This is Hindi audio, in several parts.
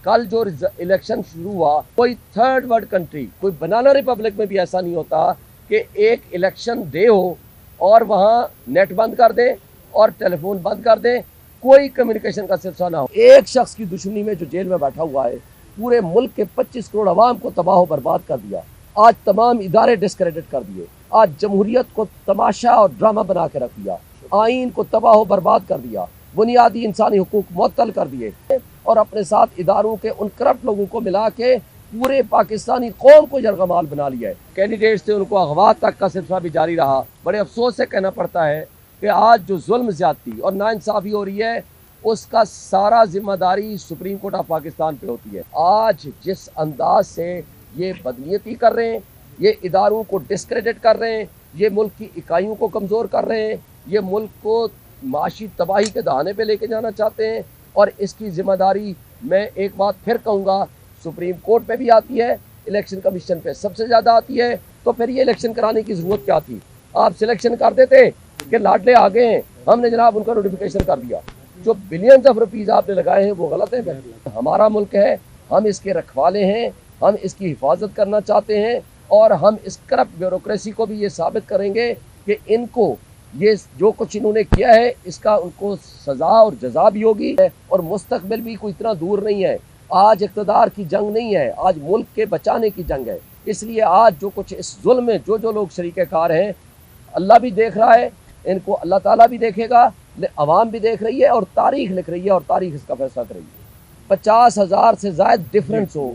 कल जो इलेक्शन शुरू हुआ, कोई थर्ड वर्ल्ड कंट्री, कोई बनाना रिपब्लिक में भी ऐसा नहीं होता कि एक इलेक्शन डे हो और वहाँ नेट बंद कर दें और टेलीफोन बंद कर दें, कोई कम्युनिकेशन का सिलसिला ना हो। एक शख्स की दुश्मनी में जो जेल में बैठा हुआ है, पूरे मुल्क के 25 करोड़ अवाम को तबाह बर्बाद कर दिया। आज तमाम इदारे डिस्क्रेडिट कर दिए। आज जमहूरियत को तमाशा और ड्रामा बना के रख दिया। आइन को तबाह बर्बाद कर दिया। बुनियादी इंसानी हुकूक मुअत्तल कर दिए और अपने साथ इदारों के उन करप्ट लोगों को मिला के पूरे पाकिस्तानी कौम को जरगमाल बना लिया है। कैंडिडेट्स थे, उनको अगवा तक का सिलसिला भी जारी रहा। बड़े अफसोस से कहना पड़ता है कि आज जो जुल्म ज्यादती और नाइंसाफ़ी हो रही है, उसका सारा जिम्मेदारी सुप्रीम कोर्ट ऑफ पाकिस्तान पे होती है। आज जिस अंदाज से ये बदनीयती कर रहे हैं, ये इदारों को डिस्क्रेडिट कर रहे हैं, ये मुल्क की इकाइयों को कमज़ोर कर रहे हैं, ये मुल्क को माशी तबाही के दहाने पे लेके जाना चाहते हैं। और इसकी जिम्मेदारी मैं एक बात फिर कहूँगा, सुप्रीम कोर्ट पे भी आती है, इलेक्शन कमीशन पे सबसे ज़्यादा आती है। तो फिर ये इलेक्शन कराने की ज़रूरत क्या थी? आप सिलेक्शन कर देते कि लाडले आ गए हैं, हमने जनाब उनका नोटिफिकेशन कर दिया। जो बिलियंस ऑफ रुपीज़ आपने लगाए हैं वो गलत है। हमारा मुल्क है, हम इसके रखवाले हैं, हम इसकी हिफाजत करना चाहते हैं और हम इस करप्ट ब्यूरोक्रेसी को भी ये साबित करेंगे कि इनको ये जो कुछ इन्होंने किया है इसका उनको सज़ा और जज़ा भी होगी और मुस्तकबिल भी कोई इतना दूर नहीं है। आज इक़्तिदार की जंग नहीं है, आज मुल्क के बचाने की जंग है। इसलिए आज जो कुछ इस जुल्म में जो लोग शरीक-ए-कार हैं, अल्लाह भी देख रहा है, इनको अल्लाह ताला भी देखेगा, अवाम भी देख रही है और तारीख लिख रही है और तारीख इसका फैसला कर रही है। 50,000 से ज़ायद डिफरेंस हो,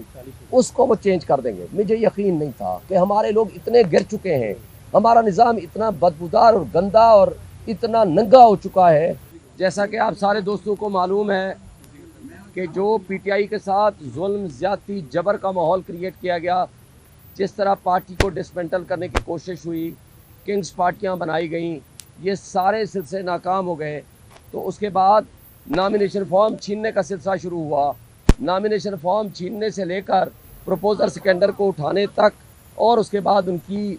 उसको वो चेंज कर देंगे। मुझे यकीन नहीं था कि हमारे लोग इतने गिर चुके हैं, हमारा निज़ाम इतना बदबूदार और गंदा और इतना नंगा हो चुका है। जैसा कि आप सारे दोस्तों को मालूम है कि जो पीटीआई के साथ जुल्म, ज़्यादती, जबर का माहौल क्रिएट किया गया, जिस तरह पार्टी को डिसमेंटल करने की कोशिश हुई, किंग्स पार्टियाँ बनाई गईं, ये सारे सिलसिले नाकाम हो गए। तो उसके बाद नॉमिनेशन फॉर्म छीनने का सिलसिला शुरू हुआ। नॉमिनेशन फॉर्म छीनने से लेकर प्रपोजर सिकंदर को उठाने तक और उसके बाद उनकी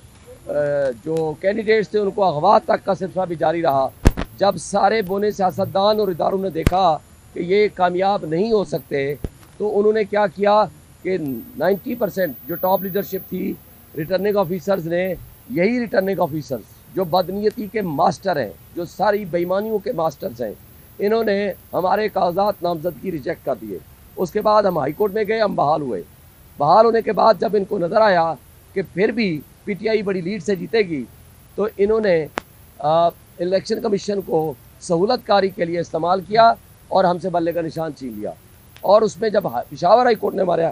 जो कैंडिडेट्स थे उनको अगवा तक का सिलसिला भी जारी रहा। जब सारे बोने सियासतदान और इदारों ने देखा कि ये कामयाब नहीं हो सकते, तो उन्होंने क्या किया कि 90% जो टॉप लीडरशिप थी, रिटर्निंग ऑफिसर्स ने, यही रिटर्निंग ऑफिसर्स जो बदनीयती के मास्टर हैं, जो सारी बेईमानियों के मास्टर्स हैं, इन्होंने हमारे कागजात नामजदगी रिजेक्ट कर दिए। उसके बाद हम हाई कोर्ट में गए, हम बहाल हुए। बहाल होने के बाद जब इनको नज़र आया कि फिर भी पीटीआई बड़ी लीड से जीतेगी, तो इन्होंने इलेक्शन कमीशन को सहूलतकारी के लिए इस्तेमाल किया और हमसे बल्ले का निशान छीन लिया। और उसमें जब पेशावर हाई कोर्ट ने हमारे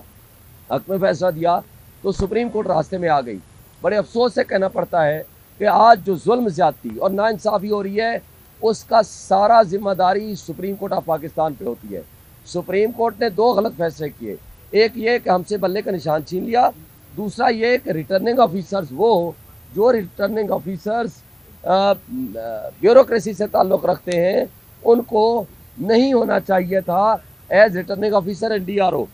हक में फैसला दिया तो सुप्रीम कोर्ट रास्ते में आ गई। बड़े अफसोस से कहना पड़ता है कि आज जो जुल्म ज़्यादती और नाइंसाफ़ी हो रही है, उसका सारा जिम्मेदारी सुप्रीम कोर्ट ऑफ पाकिस्तान पे होती है। सुप्रीम कोर्ट ने 2 गलत फैसले किए। एक ये कि हमसे बल्ले का निशान छीन लिया, दूसरा ये कि रिटर्निंग ऑफिसर्स, वो जो रिटर्निंग ऑफिसर्स ब्यूरोक्रेसी से ताल्लुक़ रखते हैं, उनको नहीं होना चाहिए था as returning officer and DRO,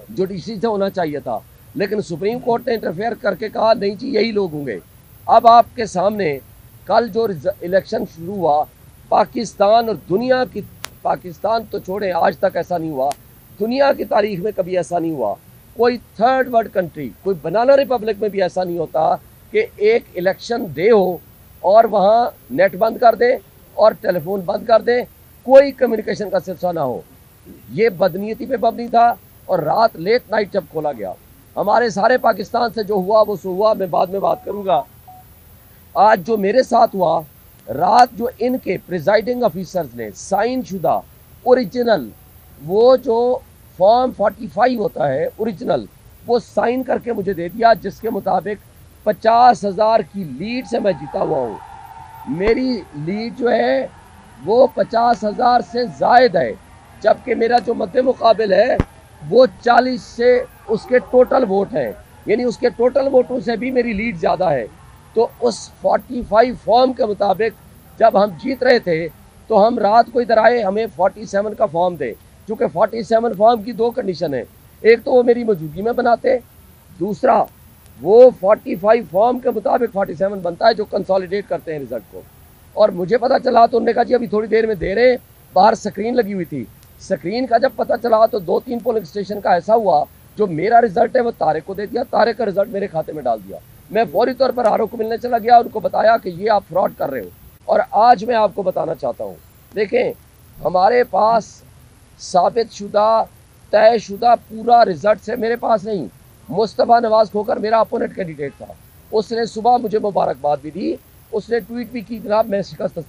judiciary से होना चाहिए था। लेकिन सुप्रीम कोर्ट ने इंटरफेयर करके कहा नहीं जी, यही लोग होंगे। अब आपके सामने कल जो इलेक्शन शुरू हुआ, पाकिस्तान और दुनिया की, पाकिस्तान तो छोड़ें, आज तक ऐसा नहीं हुआ, दुनिया की तारीख में कभी ऐसा नहीं हुआ। कोई थर्ड वर्ल्ड कंट्री, कोई बनाना रिपब्लिक में भी ऐसा नहीं होता कि एक इलेक्शन डे हो और वहाँ नेट बंद कर दें और टेलीफोन बंद कर दें, कोई कम्युनिकेशन का सिलसिला ना हो। ये बदनीयती पे मबनी था और रात लेट नाइट जब खोला गया, हमारे सारे पाकिस्तान से जो हुआ वो सो हुआ, मैं बाद में बात करूँगा। आज जो मेरे साथ हुआ, रात जो इनके प्रिजाइडिंग ऑफिसर्स ने साइन शुदा ओरिजिनल, वो जो फॉर्म 45 होता है ओरिजिनल, वो साइन करके मुझे दे दिया, जिसके मुताबिक 50,000 की लीड से मैं जीता हुआ हूँ। मेरी लीड जो है वो 50,000 से ज़ायद है, जबकि मेरा जो मद्दे मुकाबिल है वो 40 से उसके टोटल वोट हैं, यानी उसके टोटल वोटों से भी मेरी लीड ज़्यादा है। तो उस 45 फॉर्म के मुताबिक जब हम जीत रहे थे तो हम रात को इधर आए, हमें 47 का फॉर्म दे। चूँकि 47 फॉर्म की 2 कंडीशन है, एक तो वो मेरी मौजूदगी में बनाते, दूसरा वो 45 फॉर्म के मुताबिक 47 बनता है जो कंसोलिडेट करते हैं रिजल्ट को। और मुझे पता चला तो उन्होंने कहा जी अभी थोड़ी देर में दे रहे हैं, बाहर स्क्रीन लगी हुई थी, स्क्रीन का जब पता चला तो 2-3 पोलिंग स्टेशन का ऐसा हुआ, जो मेरा रिजल्ट है वो तारिक को दे दिया, तारिक का रिजल्ट मेरे खाते में डाल दिया। मैं फौरी तौर पर आरओ को मिलने चला गया, उनको बताया कि ये आप फ्रॉड कर रहे हो। और आज मैं आपको बताना चाहता हूँ, देखें हमारे पास साबित शुदा तयशुदा पूरा रिजल्ट है, मेरे पास नहीं। मुस्तफ़ा नवाज खोकर मेरा अपोनेंट कैंडिडेट था, उसने सुबह मुझे मुबारकबाद भी दी, उसने ट्वीट भी की जनाब मैं शिकस्त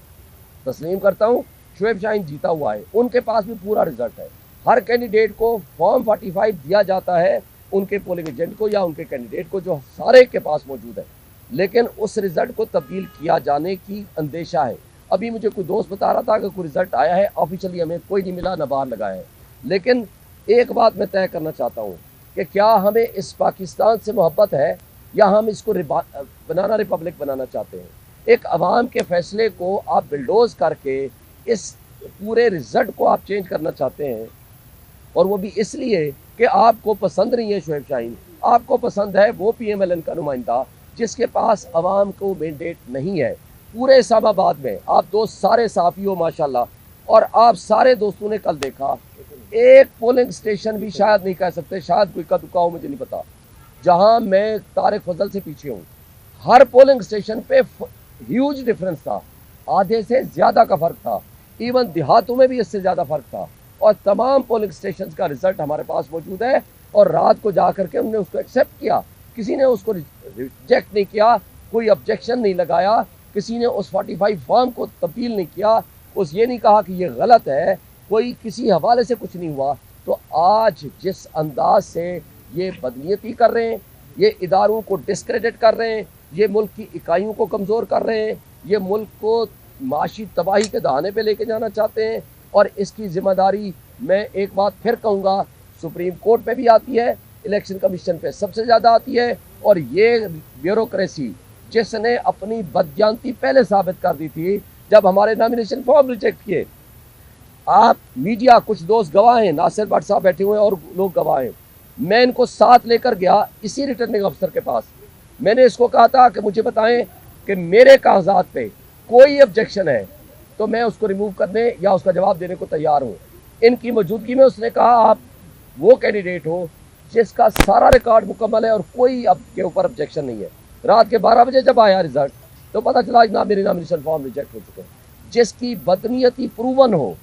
तस्लीम करता हूँ, शुएब शाहीन जीता हुआ है। उनके पास भी पूरा रिजल्ट है। हर कैंडिडेट को फॉर्म 45 दिया जाता है, उनके पोलिंग एजेंट को या उनके कैंडिडेट को, जो सारे के पास मौजूद है, लेकिन उस रिजल्ट को तब्दील किया जाने की अंदेशा है। अभी मुझे कोई दोस्त बता रहा था कि कोई रिजल्ट आया है, ऑफिशियली हमें कोई नहीं मिला, न बाहर लगाया है। लेकिन एक बात मैं तय करना चाहता हूँ कि क्या हमें इस पाकिस्तान से मोहब्बत है या हम इसको बनाना रिपब्लिक बनाना चाहते हैं। एक अवाम के फैसले को आप बिल्डोज करके इस पूरे रिजल्ट को आप चेंज करना चाहते हैं, और वो भी इसलिए कि आपको पसंद नहीं है शुएब शाहीन, आपको पसंद है वो PMLN का नुमाइंदा जिसके पास अवाम को मैंडेट नहीं है। पूरे इस्लामाबाद में आप दोस्त सारे साफ़ी हो माशाल्लाह, और आप सारे दोस्तों ने कल देखा एक पोलिंग स्टेशन भी शायद नहीं कह सकते, शायद कोई का दुका हो मुझे नहीं पता, जहां मैं तारिक फजल से पीछे हूं। हर पोलिंग स्टेशन पे ह्यूज डिफरेंस था, आधे से ज़्यादा का फ़र्क था, इवन देहातों में भी इससे ज़्यादा फ़र्क था। और तमाम पोलिंग स्टेशन का रिजल्ट हमारे पास मौजूद है, और रात को जा करके उन्होंने उसको एक्सेप्ट किया, किसी ने उसको रिजेक्ट नहीं किया, कोई ऑब्जेक्शन नहीं लगाया, किसी ने उस 45 फॉर्म को तब्दील नहीं किया, उस ये नहीं कहा कि ये गलत है, कोई किसी हवाले से कुछ नहीं हुआ। तो आज जिस अंदाज से ये बदनीयती कर रहे हैं, ये इदारों को डिस्क्रेडिट कर रहे हैं, ये मुल्क की इकाइयों को कमज़ोर कर रहे हैं, ये मुल्क को माशी तबाही के दहाने पे लेके जाना चाहते हैं, और इसकी ज़िम्मेदारी मैं एक बात फिर कहूँगा सुप्रीम कोर्ट पे भी आती है, इलेक्शन कमीशन पे सबसे ज़्यादा आती है। और ये ब्यूरोक्रेसी जिसने अपनी बदयांती पहले साबित कर दी थी जब हमारे नॉमिनेशन फॉर्म रिजेक्ट किए। आप मीडिया कुछ दोस्त गवाह हैं, नासिर भट्ट साहब बैठे हुए हैं और लोग गवाह हैं। मैं इनको साथ लेकर गया इसी रिटर्निंग अफसर के पास, मैंने इसको कहा था कि मुझे बताएं कि मेरे कागजात पे कोई ऑब्जेक्शन है तो मैं उसको रिमूव करने या उसका जवाब देने को तैयार हूँ। इनकी मौजूदगी में उसने कहा आप वो कैंडिडेट हो जिसका सारा रिकॉर्ड मुकम्मल है और कोई अब के ऊपर ऑब्जेक्शन नहीं है। रात के 12 बजे जब आया रिजल्ट तो पता चला ना मेरे नॉमिनेशन फॉर्म रिजेक्ट हो चुके हैं। जिसकी बदनीयती प्रूवन हो,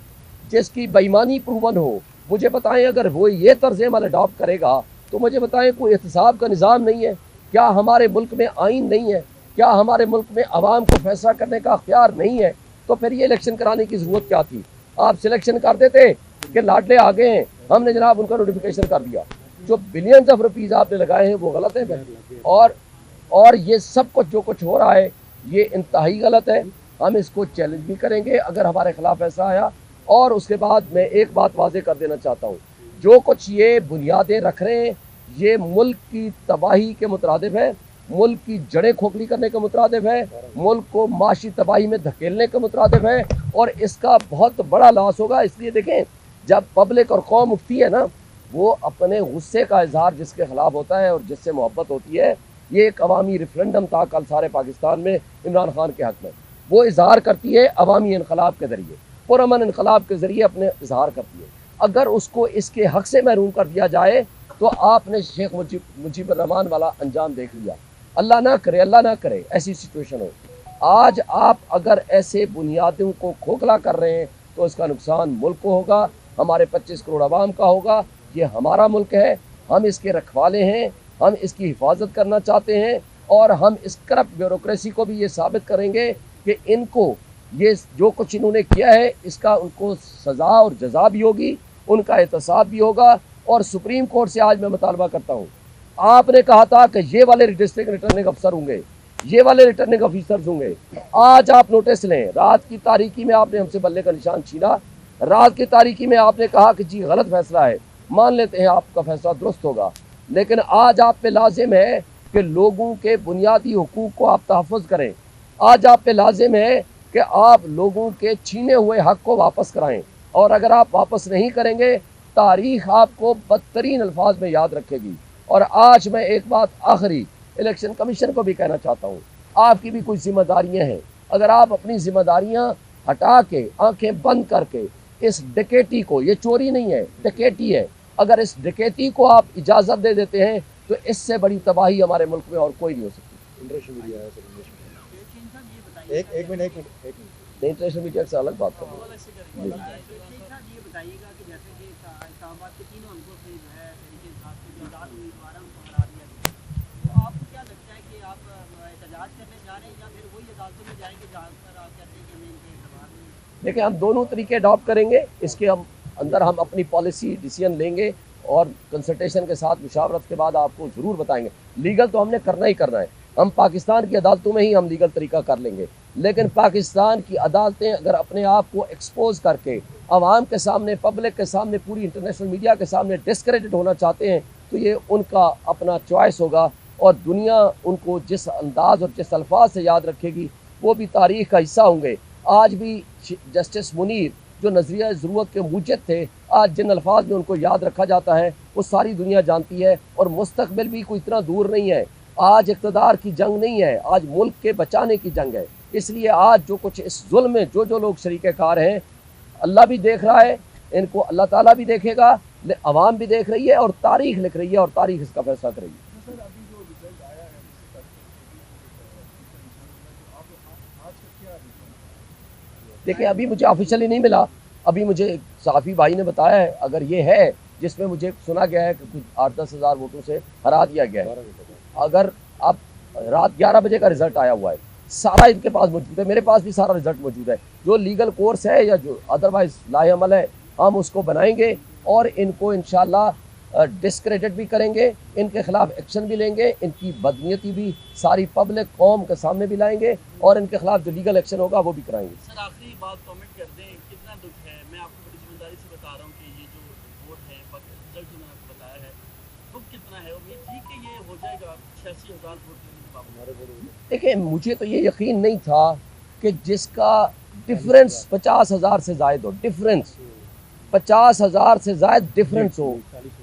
जिसकी बेईमानी प्रूवन हो, मुझे बताएं अगर वो ये तर्ज अमल अडॉप्ट करेगा तो मुझे बताएं कोई एहतसाब का निज़ाम नहीं है क्या, हमारे मुल्क में आइन नहीं है क्या, हमारे मुल्क में आवाम को फैसला करने का अख्तियार नहीं है, तो फिर ये इलेक्शन कराने की ज़रूरत क्या थी। आप सिलेक्शन कर देते कि लाडले आ गए हैं, हमने जनाब उनका नोटिफिकेशन कर दिया। जो बिलियंस ऑफ रुपीज़ आपने लगाए हैं वो गलत है। और ये सब कुछ जो कुछ हो रहा है ये इंतहाई गलत है। हम इसको चैलेंज भी करेंगे अगर हमारे खिलाफ ऐसा आया। और उसके बाद मैं एक बात वाजे कर देना चाहता हूँ, जो कुछ ये बुनियादें रख रहे हैं ये मुल्क की तबाही के मुतरादिफ है, मुल्क की जड़ें खोखली करने के मुतरादिफ है, मुल्क को माशी तबाही में धकेलने के मुतरादिफ है, और इसका बहुत बड़ा लॉस होगा। इसलिए देखें जब पब्लिक और कौम उठती है ना, वो अपने गुस्से का इजहार जिसके खिलाफ होता है और जिससे मोहब्बत होती है, ये एक अवामी रेफरेंडम था कल सारे पाकिस्तान में इमरान खान के हक़ में, वो इजहार करती है अवामी इनकलाब के ज़रिए, पुरअमन इनकलाब के ज़रिए अपने इजहार करती है। अगर उसको इसके हक़ से महरूम कर दिया जाए तो आपने शेख मुजीबुर रहमान वाला अंजाम देख लिया। अल्लाह ना करे ऐसी सिचुएशन हो। आज आप अगर ऐसे बुनियादों को खोखला कर रहे हैं तो इसका नुकसान मुल्क को होगा, हमारे 25 करोड़ आवाम का होगा। ये हमारा मुल्क है, हम इसके रखवाले हैं, हम इसकी हिफाजत करना चाहते हैं, और हम इस करप्ट ब्यूरोक्रेसी को भी ये साबित करेंगे कि इनको ये जो कुछ इन्होंने किया है इसका उनको सज़ा और जज़ा भी होगी, उनका एहतसाब भी होगा। और सुप्रीम कोर्ट से आज मैं मुतालबा करता हूँ, आपने कहा था कि ये वाले डिस्ट्रिक्ट रिटर्निंग अफसर होंगे, ये वाले रिटर्निंग ऑफिसर्स होंगे, आज आप नोटिस लें। रात की तारीकी में आपने हमसे बल्ले का निशान छीना, रात की तारीकी में आपने कहा कि जी गलत फैसला है, मान लेते हैं आपका फैसला दुरुस्त होगा, लेकिन आज आप पे लाजिम है कि लोगों के बुनियादी हुकूक को आप तहफ़्फ़ुज़ करें। आज आप पे लाजिम है कि आप लोगों के छीने हुए हक़ को वापस कराएं, और अगर आप वापस नहीं करेंगे तारीख़ आपको बदतरीन अल्फाज में याद रखेगी। और आज मैं एक बात आखिरी इलेक्शन कमीशन को भी कहना चाहता हूँ, आपकी भी कुछ जिम्मेदारियाँ हैं। अगर आप अपनी जिम्मेदारियाँ हटा के आंखें बंद करके इस डकैती को, ये चोरी नहीं है, डकैती है, अगर इस डकैती को आप इजाज़त दे देते हैं तो इससे बड़ी तबाही हमारे मुल्क में और कोई नहीं हो सकती। इंटरनेशनल मीडिया है सर, एक मिनट इंटरनेशनल मीडिया से अलग बात करें। देखिए, हम दोनों तरीके अडॉप्ट करेंगे, इसके अंदर हम अपनी पॉलिसी डिसीजन लेंगे और कंसल्टेशन के साथ मुशावरत के बाद आपको ज़रूर बताएंगे। लीगल तो हमने करना ही करना है, हम पाकिस्तान की अदालतों में ही हम लीगल तरीका कर लेंगे, लेकिन पाकिस्तान की अदालतें अगर अपने आप को एक्सपोज करके आवाम के सामने, पब्लिक के सामने, पूरी इंटरनेशनल मीडिया के सामने डिस्क्रेडिट होना चाहते हैं तो ये उनका अपना चॉइस होगा और दुनिया उनको जिस अंदाज और जिस अल्फाज से याद रखेगी वो भी तारीख़ का हिस्सा होंगे। आज भी जस्टिस मुनीर जो नज़रिया ज़रूरत के मुजद थे, आज जिन अल्फाज में उनको याद रखा जाता है वो सारी दुनिया जानती है और मुस्तकबिल भी कोई इतना दूर नहीं है। आज इक़्तिदार की जंग नहीं है, आज मुल्क के बचाने की जंग है। इसलिए आज जो कुछ इस जुल्म में जो लोग शरीक कार हैं, अल्लाह भी देख रहा है, इनको अल्लाह ताला भी देखेगा, अवाम भी देख रही है और तारीख़ लिख रही है और तारीख़ इसका फैसला करेगी। देखिए, अभी मुझे ऑफिशियली नहीं मिला, अभी मुझे सहाफ़ी भाई ने बताया है, अगर ये है जिसमें मुझे सुना गया है कि कुछ 8-10 हज़ार वोटों से हरा दिया गया है। अगर आप रात 11 बजे का रिज़ल्ट आया हुआ है, सारा इनके पास मौजूद है, मेरे पास भी सारा रिज़ल्ट मौजूद है। जो लीगल कोर्स है या जो अदरवाइज़ लाहेअमल है, हम उसको बनाएंगे और इनको इंशाअल्लाह डिस्क्रेडिट भी करेंगे, इनके खिलाफ एक्शन भी लेंगे, इनकी बदनीयती भी सारी पब्लिक कौम के सामने भी लाएंगे और इनके खिलाफ जो लीगल एक्शन होगा वो भी कराएंगे। सर, आखिरी बात कमेंट कर दें, कितना दुख है, मैं आपको बड़ी ईमानदारी से बता रहा हूँ कि ये जो वोट है, रिजल्ट जो मैंने आपको बताया है, दुख कितना है, उम्मीद थी कि ये हो जाएगा 86,000 वोट। देखिए, मुझे तो ये यकीन नहीं था कि जिसका डिफरेंस 50,000 से ज़ायद हो, डिफरेंस 50,000 से ज़ायद डिफरेंस हो,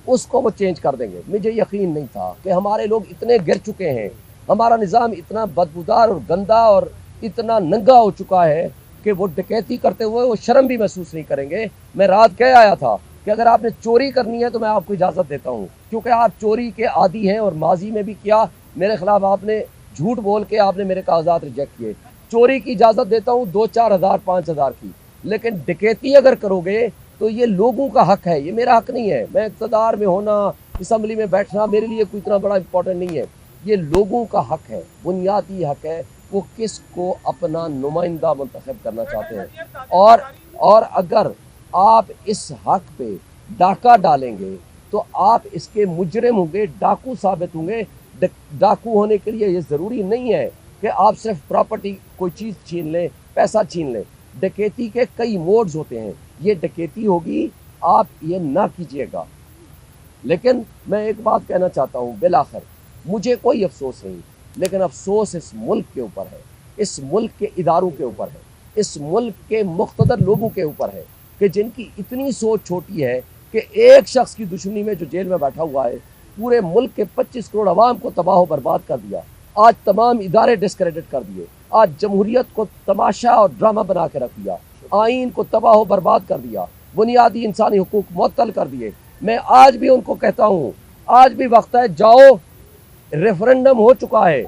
उसको वो चेंज कर देंगे। मुझे यकीन नहीं था कि हमारे लोग इतने गिर चुके हैं, हमारा निज़ाम इतना बदबूदार और गंदा और इतना नंगा हो चुका है कि वो डकैती करते हुए वो शर्म भी महसूस नहीं करेंगे। मैं रात कह आया था कि अगर आपने चोरी करनी है तो मैं आपको इजाज़त देता हूँ, क्योंकि आप चोरी के आदी हैं और माजी में भी किया, मेरे खिलाफ आपने झूठ बोल के आपने मेरे कागजात रिजेक्ट किए। चोरी की इजाज़त देता हूँ 2-4 हज़ार 5 हज़ार की, लेकिन डकैती अगर करोगे तो ये लोगों का हक है, ये मेरा हक नहीं है। मैं इक़्तिदार में होना, असम्बली में बैठना मेरे लिए कोई इतना बड़ा इंपॉर्टेंट नहीं है, ये लोगों का हक है, बुनियादी हक है, वो किस को अपना नुमाइंदा मुंतखब करना चाहते हैं। और अगर आप इस हक पे डाका डालेंगे तो आप इसके मुजरिम होंगे, डाकू साबित होंगे। डाकू होने के लिए ये ज़रूरी नहीं है कि आप सिर्फ प्रॉपर्टी कोई चीज़ छीन लें, पैसा छीन लें। डकैती के कई मोड्स होते हैं, ये डकैती होगी, आप ये ना कीजिएगा। लेकिन मैं एक बात कहना चाहता हूँ, बिलाखिर मुझे कोई अफसोस नहीं, लेकिन अफसोस इस मुल्क के ऊपर है, इस मुल्क के इदारों के ऊपर है, इस मुल्क के मुख्तदर लोगों के ऊपर है कि जिनकी इतनी सोच छोटी है कि एक शख्स की दुश्मनी में जो जेल में बैठा हुआ है पूरे मुल्क के 25 करोड़ अवाम को तबाह बर्बाद कर दिया। आज तमाम इदारे डिस्क्रेडिट कर दिए, आज जमहूरियत को तमाशा और ड्रामा बना के रख दिया, आइन को तबाह बर्बाद कर दिया, बुनियादी इंसानी हुकूक मुअत्तल कर दिए। मैं आज भी उनको कहता हूँ, आज भी वक्त है, जाओ, रेफरेंडम हो चुका है,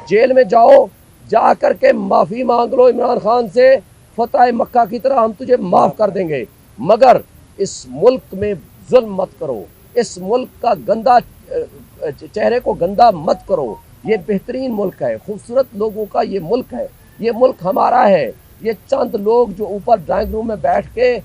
जेल में जाओ, जा कर के माफ़ी मांग लो इमरान खान से, फतह मक्का की तरह हम तुझे माफ़ कर देंगे, मगर इस मुल्क में जुल्म मत करो, इस मुल्क का गंदा चेहरे को गंदा मत करो। ये बेहतरीन मुल्क है, खूबसूरत लोगों का ये मुल्क है, ये मुल्क हमारा है। ये चंद लोग जो ऊपर ड्राइंग रूम में बैठ के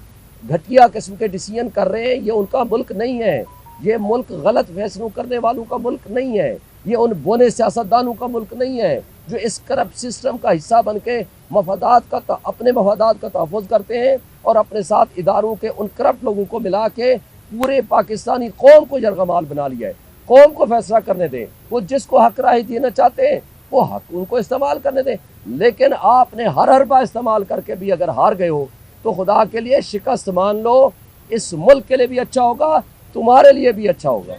घटिया किस्म के डिसीजन कर रहे हैं, ये उनका मुल्क नहीं है। ये मुल्क गलत फैसलों करने वालों का मुल्क नहीं है, ये उन बोने सियासतदानों का मुल्क नहीं है जो इस करप्ट सिस्टम का हिस्सा बन के अपने मफादात का तहफ़्फ़ुज़ करते हैं और अपने साथ इदारों के उन करप्ट लोगों को मिला के पूरे पाकिस्तानी कौम को जरगमाल बना लिया है। कौम को फैसला करने दें, वो जिसको हक राही देना चाहते हैं वो हक उनको इस्तेमाल करने दें। लेकिन आपने हर हरबा इस्तेमाल करके भी अगर हार गए हो तो खुदा के लिए शिकस्त मान लो, इस मुल्क के लिए भी अच्छा होगा, तुम्हारे लिए भी अच्छा होगा।